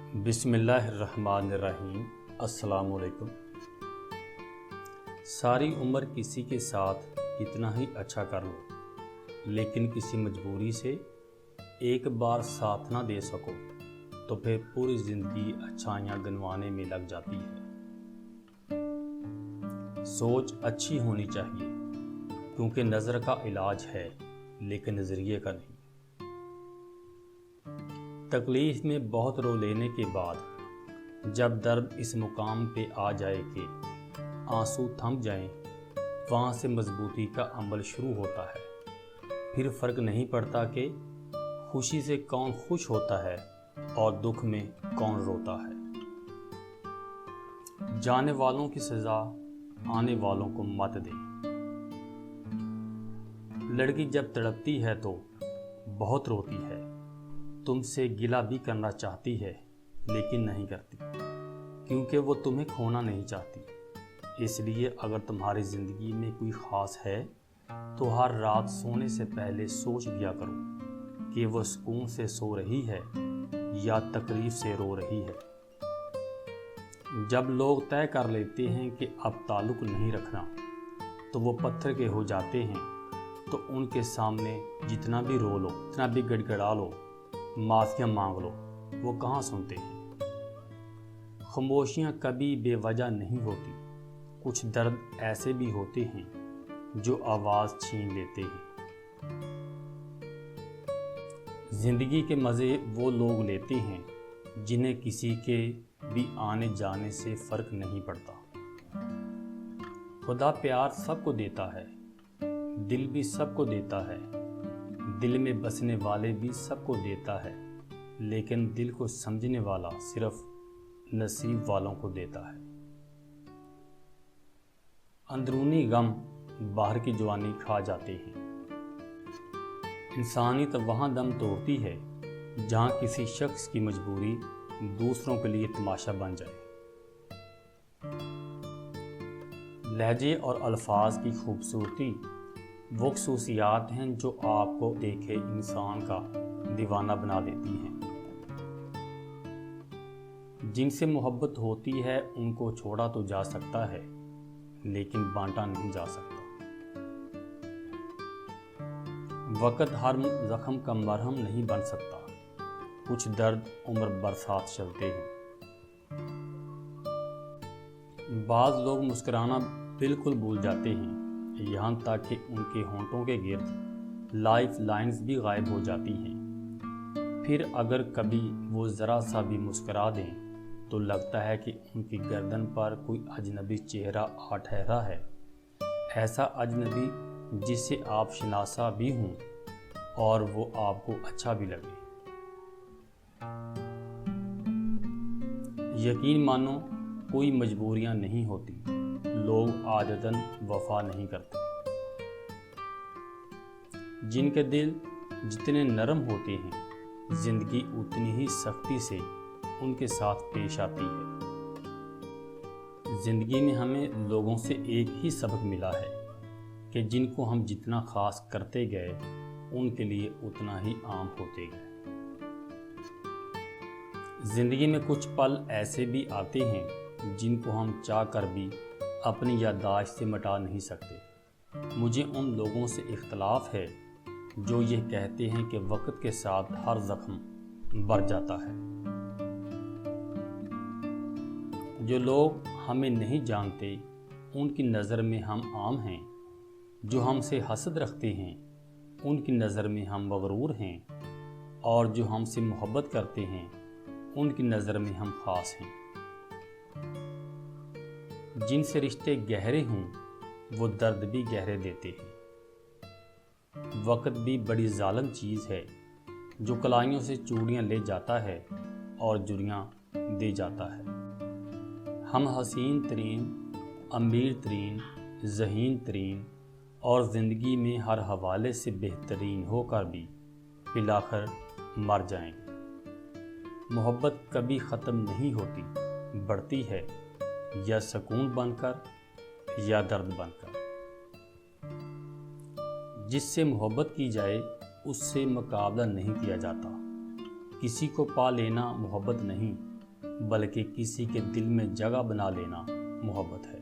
बिस्मिल्लाहिर्रहमानिर्रहीम। अस्सलाम वालेकुम। सारी उम्र किसी के साथ कितना ही अच्छा कर लो, लेकिन किसी मजबूरी से एक बार साथ ना दे सको तो फिर पूरी ज़िंदगी अच्छाइयाँ गिनवाने में लग जाती है। सोच अच्छी होनी चाहिए, क्योंकि नज़र का इलाज है लेकिन नज़रिए का नहीं। तकलीफ़ में बहुत रो लेने के बाद जब दर्द इस मुकाम पे आ जाए कि आंसू थम जाएं, वहाँ से मजबूती का अमल शुरू होता है। फिर फ़र्क नहीं पड़ता कि खुशी से कौन खुश होता है और दुख में कौन रोता है। जाने वालों की सज़ा आने वालों को मत दे। लड़की जब तड़पती है तो बहुत रोती है, तुमसे गिला भी करना चाहती है लेकिन नहीं करती, क्योंकि वो तुम्हें खोना नहीं चाहती। इसलिए अगर तुम्हारी ज़िंदगी में कोई ख़ास है तो हर रात सोने से पहले सोच लिया करो कि वो सुकून से सो रही है या तकलीफ़ से रो रही है। जब लोग तय कर लेते हैं कि अब ताल्लुक़ नहीं रखना तो वो पत्थर के हो जाते हैं, तो उनके सामने जितना भी रो लो, जितना भी गड़गड़ा लो, माफ़ियाँ मांग लो, वो कहाँ सुनते हैं। खामोशियाँ कभी बेवजह नहीं होती। कुछ दर्द ऐसे भी होते हैं जो आवाज़ छीन लेते हैं। ज़िंदगी के मज़े वो लोग लेते हैं जिन्हें किसी के भी आने जाने से फ़र्क नहीं पड़ता। खुदा प्यार सबको देता है, दिल भी सबको देता है, दिल में बसने वाले भी सबको देता है, लेकिन दिल को समझने वाला सिर्फ नसीब वालों को देता है। अंदरूनी गम बाहर की जवानी खा जाते हैं। इंसानियत वहाँ दम तोड़ती है जहाँ किसी शख्स की मजबूरी दूसरों के लिए तमाशा बन जाए। लहजे और अल्फाज की खूबसूरती वो खसूसियात हैं जो आपको देखे इंसान का दीवाना बना देती हैं। जिनसे मोहब्बत होती है उनको छोड़ा तो जा सकता है, लेकिन बांटा नहीं जा सकता। वक़्त हर ज़ख्म का मरहम नहीं बन सकता। कुछ दर्द उम्र बरसात चलते हैं। बाज़ लोग मुस्कुराना बिल्कुल भूल जाते हैं, यहाँ तक कि उनके होंठों के गिर्द लाइफ लाइन्स भी गायब हो जाती हैं। फिर अगर कभी वो ज़रा सा भी मुस्कुरा दें तो लगता है कि उनकी गर्दन पर कोई अजनबी चेहरा आ ठहरा है। ऐसा अजनबी जिससे आप शनासा भी हों और वो आपको अच्छा भी लगे। यकीन मानो कोई मजबूरियां नहीं होती, लोग आदतन वफा नहीं करते। जिनके दिल जितने नरम होते हैं, जिंदगी उतनी ही सख्ती से उनके साथ पेश आती है। जिंदगी में हमें लोगों से एक ही सबक मिला है कि जिनको हम जितना ख़ास करते गए उनके लिए उतना ही आम होते गए। ज़िंदगी में कुछ पल ऐसे भी आते हैं जिनको हम चाह कर भी अपनी याददाश्त से मिटा नहीं सकते। मुझे उन लोगों से इख्तलाफ है जो ये कहते हैं कि वक्त के साथ हर ज़ख्म भर जाता है। जो लोग हमें नहीं जानते उनकी नज़र में हम आम हैं, जो हमसे हसद रखते हैं उनकी नज़र में हम मगरूर हैं, और जो हमसे मोहब्बत करते हैं उनकी नज़र में हम ख़ास हैं। जिनसे रिश्ते गहरे हों वो दर्द भी गहरे देते हैं। वक्त भी बड़ी जालिम चीज़ है जो कलाइयों से चूड़ियाँ ले जाता है और जुड़ियाँ दे जाता है। हम हसीन तरीन, अमीर तरीन, ज़हीन तरीन और ज़िंदगी में हर हवाले से बेहतरीन होकर भी फिलाखिर मर जाएंगे। मोहब्बत कभी ख़त्म नहीं होती, बढ़ती है या सुकून बनकर या दर्द बनकर। जिससे मोहब्बत की जाए उससे मुकाबला नहीं किया जाता। किसी को पा लेना मोहब्बत नहीं, بلکہ کسی کے دل میں جگہ بنا لینا محبت ہے۔